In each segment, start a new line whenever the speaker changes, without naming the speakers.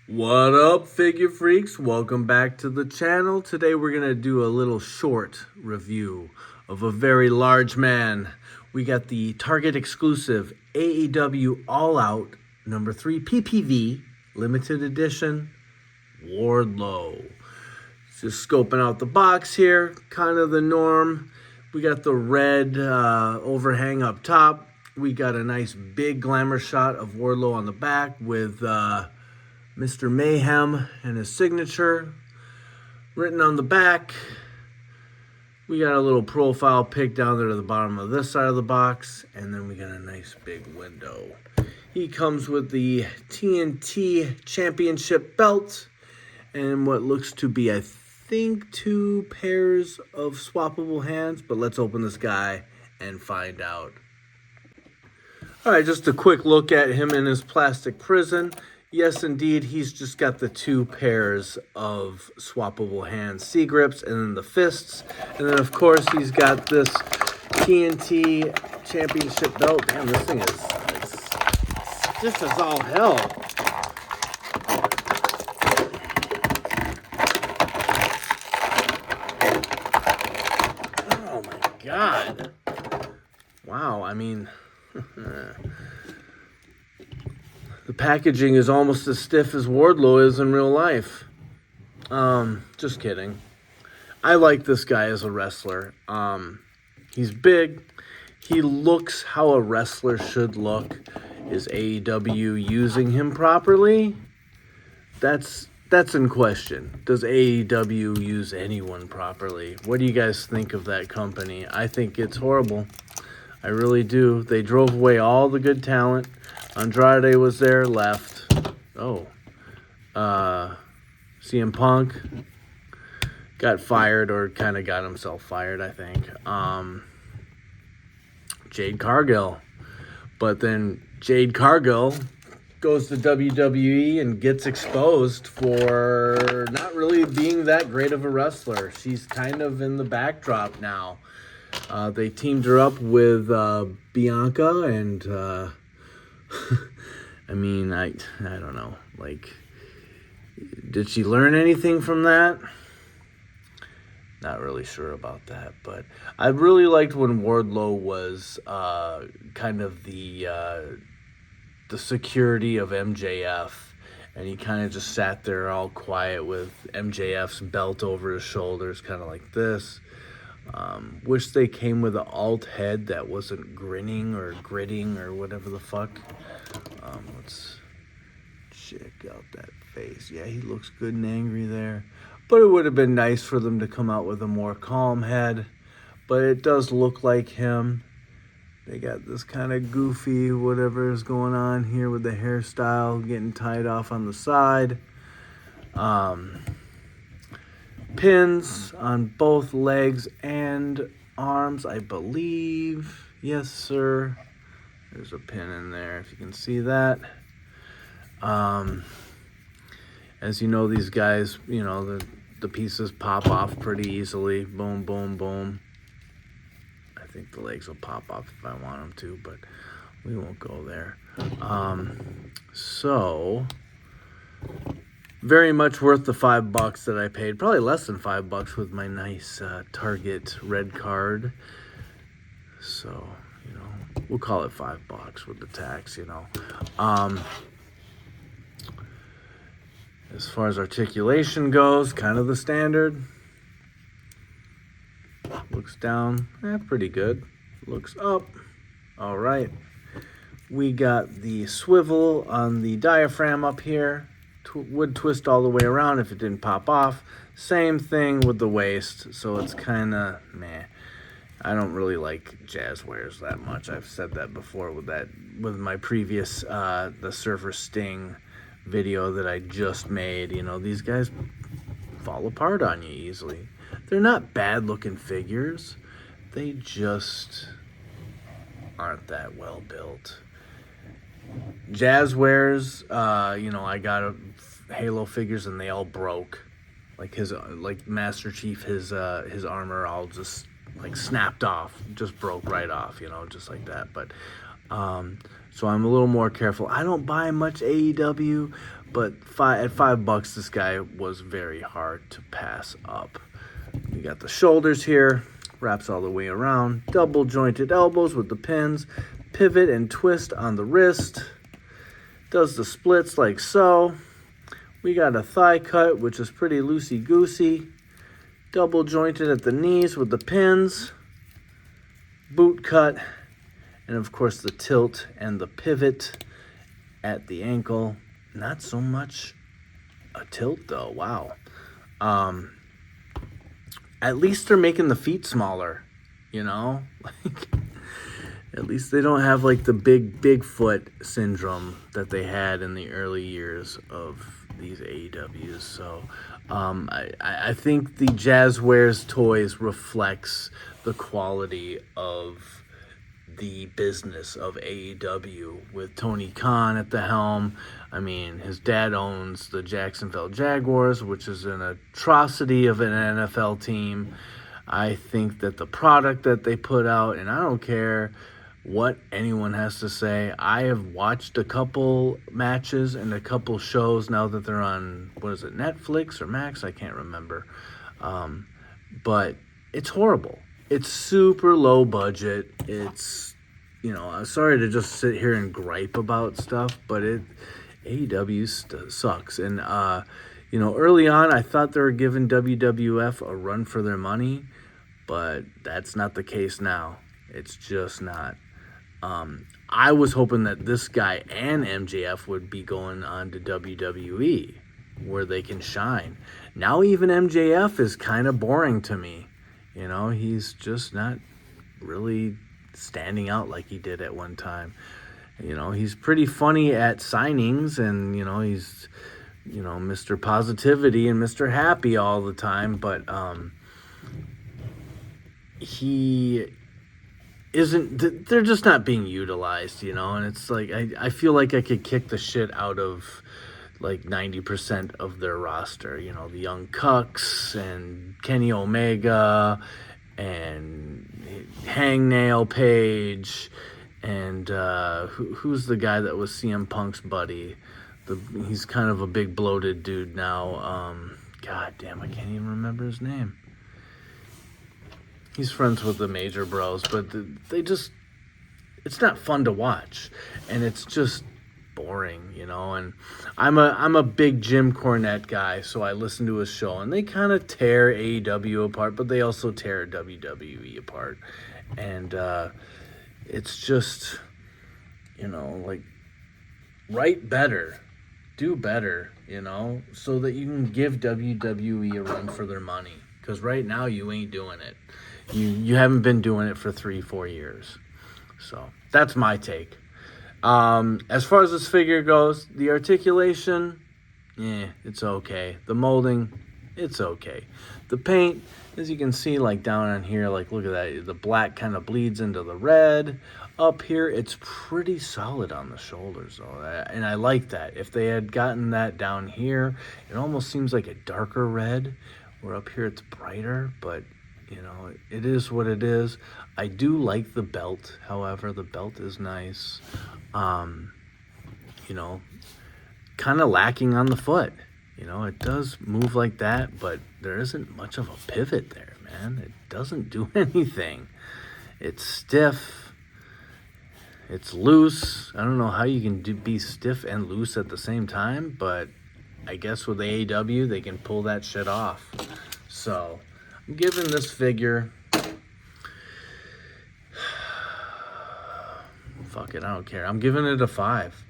What up, figure freaks? Welcome back to the channel. Today we're going to do a little short review of a very large man. We got the Target exclusive AEW All Out number 3 PPV limited edition Wardlow. Just scoping out the box here, kind of the norm. We got the red overhang up top. We got a nice big glamour shot of Wardlow on the back with Mr. Mayhem and his signature written on the back. We got a little profile pic down there to the bottom of this side of the box, and then we got a nice big window. He comes with the TNT Championship belt and what looks to be, I think, 2 pairs of swappable hands, but let's open this guy and find out. All right, just a quick look at him in his plastic prison. Yes, indeed, he's just got the 2 pairs of swappable hand C-grips and then the fists. And then, of course, he's got this TNT Championship belt. Damn, this thing is stiff as all hell. Oh, my God. Wow, I mean... The packaging is almost as stiff as Wardlow is in real life. Just kidding. I like this guy as a wrestler. He's big. He looks how a wrestler should look. Is AEW using him properly? That's in question. Does AEW use anyone properly? What do you guys think of that company? I think it's horrible. I really do. They drove away all the good talent. Andrade was there, left. Oh. CM Punk got fired, or kind of got himself fired, I think. Jade Cargill. But then Jade Cargill goes to WWE and gets exposed for not really being that great of a wrestler. She's kind of in the backdrop now. They teamed her up with Bianca, and I mean, I don't know. Like, did she learn anything from that? Not really sure about that, but I really liked when Wardlow was kind of the security of MJF, and he kind of just sat there all quiet with MJF's belt over his shoulders, kind of like this. Wish they came with an alt head that wasn't grinning or gritting or whatever the fuck. Let's check out that face. Yeah, he looks good and angry there. But it would have been nice for them to come out with a more calm head. But it does look like him. They got this kind of goofy whatever is going on here with the hairstyle getting tied off on the side. Pins on both legs and arms, I believe. Yes, sir. There's a pin in there, if you can see that. As you know, these guys, you know, the pieces pop off pretty easily. Boom, boom, boom. I think the legs will pop off if I want them to, but we won't go there. So... very much worth the $5 that I paid. Probably less than $5 with my nice Target red card. So, you know, we'll call it $5 with the tax, you know. As far as articulation goes, kind of the standard. Looks down, pretty good. Looks up, all right. We got the swivel on the diaphragm up here. Would twist all the way around if it didn't pop off. Same thing with the waist, so it's kind of meh. I don't really like Jazwares that much. I've said that before with my previous the Surfer Sting video that I just made. You know, these guys fall apart on you easily. They're not bad looking figures. They just aren't that well built. Jazwares, you know, I got Halo figures and they all broke. Like Master Chief, his armor all just like snapped off, just broke right off, you know, just like that. But So I'm a little more careful. I don't buy much AEW, but at $5, this guy was very hard to pass up. We got the shoulders here, wraps all the way around, double jointed elbows with the pins, pivot and twist on the wrist, does the splits like so. We got a thigh cut, which is pretty loosey-goosey, double jointed at the knees with the pins, boot cut, and of course the tilt and the pivot at the ankle. Not so much a tilt though, wow. At least they're making the feet smaller, you know? Like, at least they don't have like the Bigfoot syndrome that they had in the early years of these AEWs. So I think the Jazwares toys reflects the quality of the business of AEW with Tony Khan at the helm. I mean, his dad owns the Jacksonville Jaguars, which is an atrocity of an NFL team. I think that the product that they put out, and I don't care what anyone has to say, I have watched a couple matches and a couple shows now that they're on, what is it, Netflix or Max? I can't remember. But it's horrible. It's super low budget. It's, you know, I'm sorry to just sit here and gripe about stuff, but AEW sucks. And, you know, early on, I thought they were giving WWF a run for their money, but that's not the case now. It's just not. I was hoping that this guy and MJF would be going on to WWE, where they can shine. Now even MJF is kind of boring to me. You know, he's just not really standing out like he did at one time. You know, he's pretty funny at signings, and, you know, he's, you know, Mr. Positivity and Mr. Happy all the time, but he isn't, they're just not being utilized, you know, and it's like, I feel like I could kick the shit out of like 90% of their roster, you know, the Young Cucks and Kenny Omega and Hangnail Page and who's the guy that was CM Punk's buddy? He's kind of a big bloated dude now. God damn, I can't even remember his name. He's friends with the Major Bros, but they just, it's not fun to watch, and it's just boring, you know. And I'm a big Jim Cornette guy, so I listen to his show, and they kind of tear AEW apart, but they also tear WWE apart. And it's just, you know, like, write better, do better, you know, so that you can give WWE a run for their money. Because right now you ain't doing it. You haven't been doing it for 3-4 years. So that's my take. As far as this figure goes, the articulation, it's okay. The molding, it's okay. The paint, as you can see, like down on here, like look at that. The black kind of bleeds into the red. Up here, it's pretty solid on the shoulders, though. And I like that. If they had gotten that down here, it almost seems like a darker red. Where up here, it's brighter, but you know, it is what it is. I do like the belt, however. The belt is nice. You know, kind of lacking on the foot. You know, it does move like that, but there isn't much of a pivot there, man. It doesn't do anything. It's stiff. It's loose. I don't know how you can be stiff and loose at the same time, but I guess with AEW, they can pull that shit off. So I'm giving this figure, fuck it, I don't care. I'm giving it a 5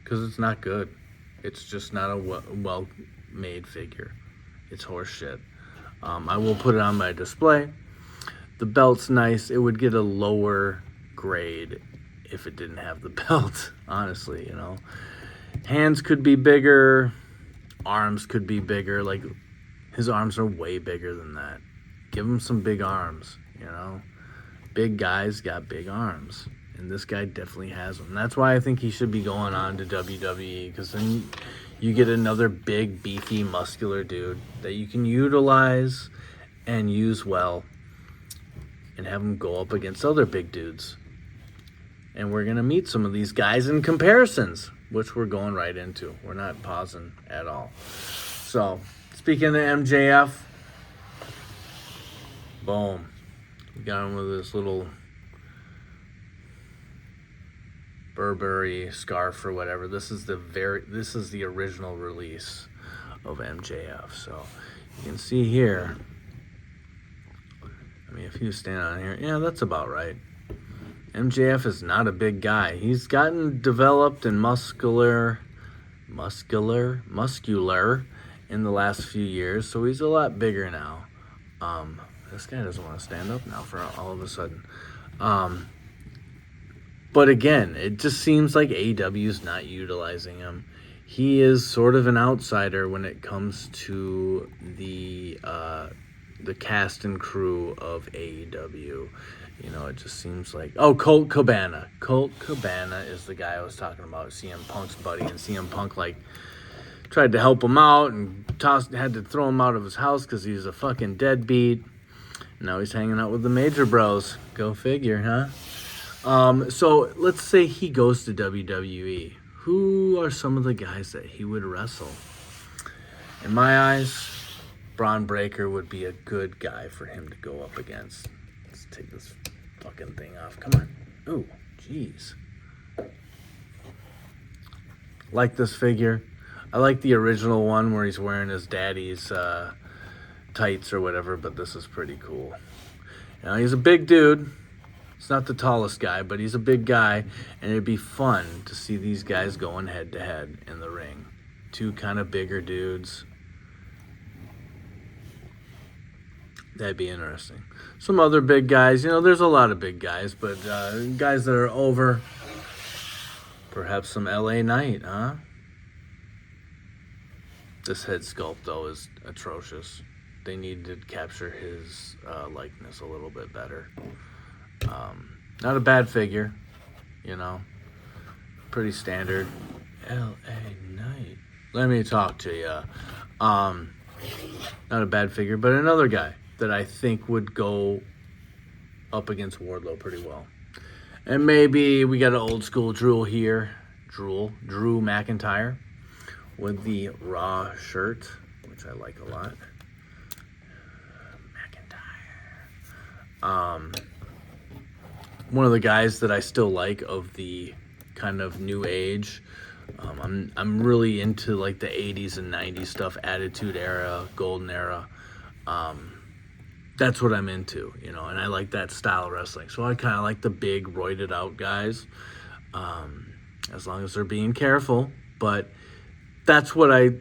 because it's not good. It's just not a well-made figure. It's horse shit. I will put it on my display. The belt's nice. It would get a lower grade if it didn't have the belt, honestly, you know. Hands could be bigger. Arms could be bigger. Like, his arms are way bigger than that. Give him some big arms, you know. Big guys got big arms, and this guy definitely has them. That's why I think he should be going on to WWE, because then you get another big, beefy, muscular dude that you can utilize and use well and have him go up against other big dudes. And we're going to meet some of these guys in comparisons, which we're going right into. We're not pausing at all. So, speaking of MJF, boom. We got him with this little Burberry scarf or whatever. This is the original release of MJF. So, you can see here. I mean, if he was standing on here, yeah, that's about right. MJF is not a big guy. He's gotten developed and muscular in the last few years, so he's a lot bigger now. This guy doesn't want to stand up now for all of a sudden. But again, it just seems like AEW is not utilizing him. He is sort of an outsider when it comes to the cast and crew of AEW. You know, it just seems like... Oh, Colt Cabana. Colt Cabana is the guy I was talking about, CM Punk's buddy. And CM Punk, like, tried to help him out and had to throw him out of his house because he's a fucking deadbeat. Now he's hanging out with the Major Bros. Go figure, huh? So, let's say he goes to WWE. Who are some of the guys that he would wrestle? In my eyes, Braun Breaker would be a good guy for him to go up against. Let's take this fucking thing off. Come on. Ooh, jeez. Like this figure. I like the original one where he's wearing his daddy's tights or whatever, but this is pretty cool. You know, he's a big dude. He's not the tallest guy, but he's a big guy, and it'd be fun to see these guys going head-to-head in the ring. Two kind of bigger dudes. That'd be interesting. Some other big guys. You know, there's a lot of big guys, but guys that are over. Perhaps some LA Knight, huh? This head sculpt, though, is atrocious. They need to capture his likeness a little bit better. Not a bad figure, you know. Pretty standard. LA Knight. Let me talk to you. Not a bad figure, but another guy that I think would go up against Wardlow pretty well. And maybe we got an old school Drew here. Drew McIntyre with the Raw shirt, which I like a lot. McIntyre. One of the guys that I still like of the kind of new age. I'm really into like the 80s and 90s stuff, Attitude Era, Golden Era. That's what I'm into, you know, and I like that style of wrestling. So I kind of like the big, roided out guys, as long as they're being careful. But that's what I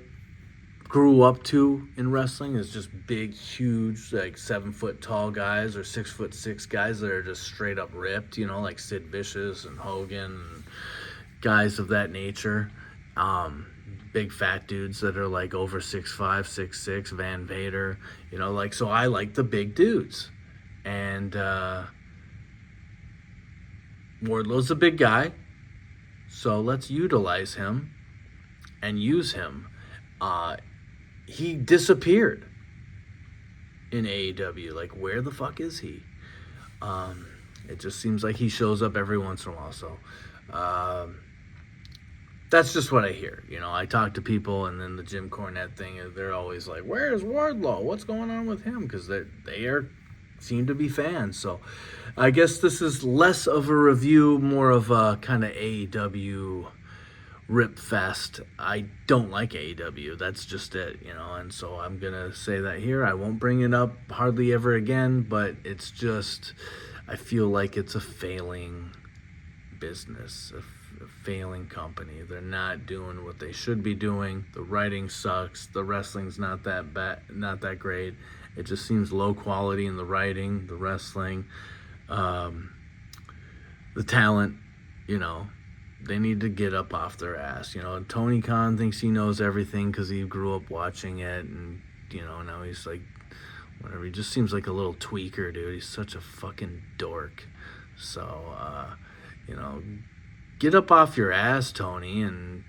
grew up to in wrestling, is just big, huge, like 7 foot tall guys or 6'6" guys that are just straight up ripped, you know, like Sid Vicious and Hogan and guys of that nature. Big fat dudes that are like over 6'5", 6'6", Van Vader, you know, like, so I like the big dudes. And Wardlow's a big guy, so let's utilize him and use him. He disappeared in AEW. Like, where the fuck is he? It just seems like he shows up every once in a while, so that's just what I hear. You know, I talk to people, and then the Jim Cornette thing, they're always like, where's Wardlow? What's going on with him? Because they seem to be fans. So I guess this is less of a review, more of a kind of AEW rip fest. I don't like AEW. That's just it, you know, and so I'm going to say that here. I won't bring it up hardly ever again, but it's just, I feel like it's a failing business, a failing company. They're not doing what they should be doing. The writing sucks. The wrestling's not that bad, not that great. It just seems low quality in the writing, the wrestling, the talent. You know, they need to get up off their ass. You know, Tony Khan thinks he knows everything because he grew up watching it, and you know, now he's like, whatever. He just seems like a little tweaker, dude. He's such a fucking dork. So, you know, get up off your ass, Tony, and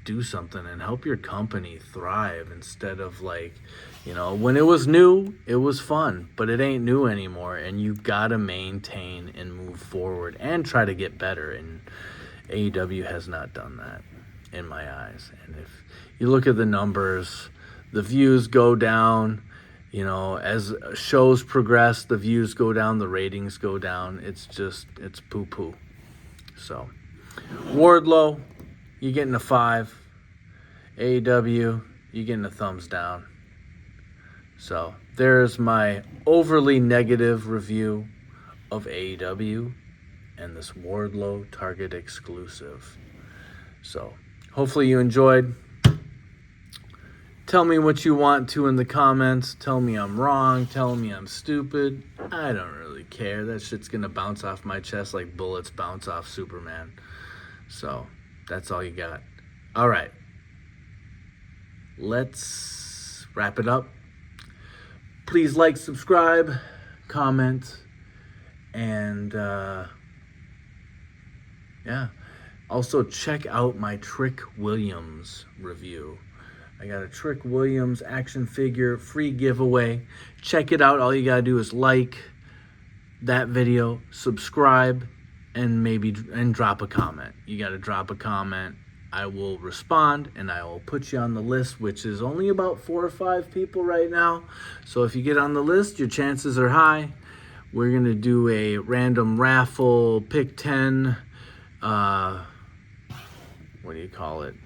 do something and help your company thrive instead of like, when it was new, it was fun, but it ain't new anymore, and you gotta maintain and move forward and try to get better. And AEW has not done that in my eyes. And if you look at the numbers, the views go down. As shows progress, the views go down, the ratings go down. It's poo-poo. So, Wardlow, you're getting a 5. AEW, you're getting a thumbs down. So, there's my overly negative review of AEW and this Wardlow Target exclusive. So, hopefully you enjoyed. Tell me what you want to in the comments. Tell me I'm wrong. Tell me I'm stupid. I don't really care. That shit's going to bounce off my chest like bullets bounce off Superman. So, that's all you got. All right. Let's wrap it up. Please like, subscribe, comment, and also check out my Trick Williams review. I got a Trick Williams action figure free giveaway. Check it out. All you gotta do is like that video, subscribe, and drop a comment. You gotta drop a comment. I will respond and I will put you on the list, which is only about 4 or 5 people right now. So if you get on the list, your chances are high. We're gonna do a random raffle, pick 10. What do you call it?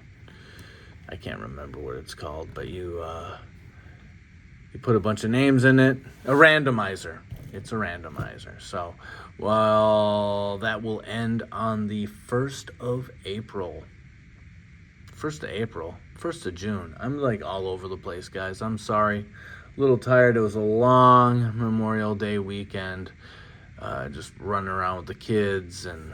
I can't remember what it's called, but you put a bunch of names in it. A randomizer. It's a randomizer. So, that will end on the 1st of April. 1st of April. 1st of June. I'm like all over the place, guys. I'm sorry. A little tired. It was a long Memorial Day weekend. Just running around with the kids and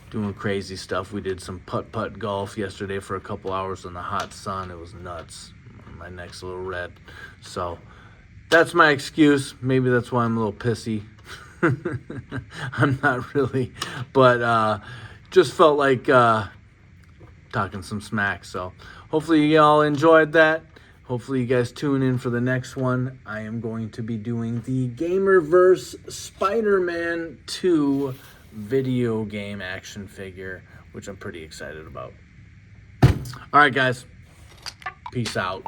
doing crazy stuff. We did some putt-putt golf yesterday for a couple hours in the hot sun. It was nuts. My neck's a little red. So that's my excuse. Maybe that's why I'm a little pissy. I'm not really. But just felt like talking some smack. So hopefully you all enjoyed that. Hopefully you guys tune in for the next one. I am going to be doing the Gamerverse Spider-Man 2 video game action figure, which I'm pretty excited about. All right, guys. Peace out.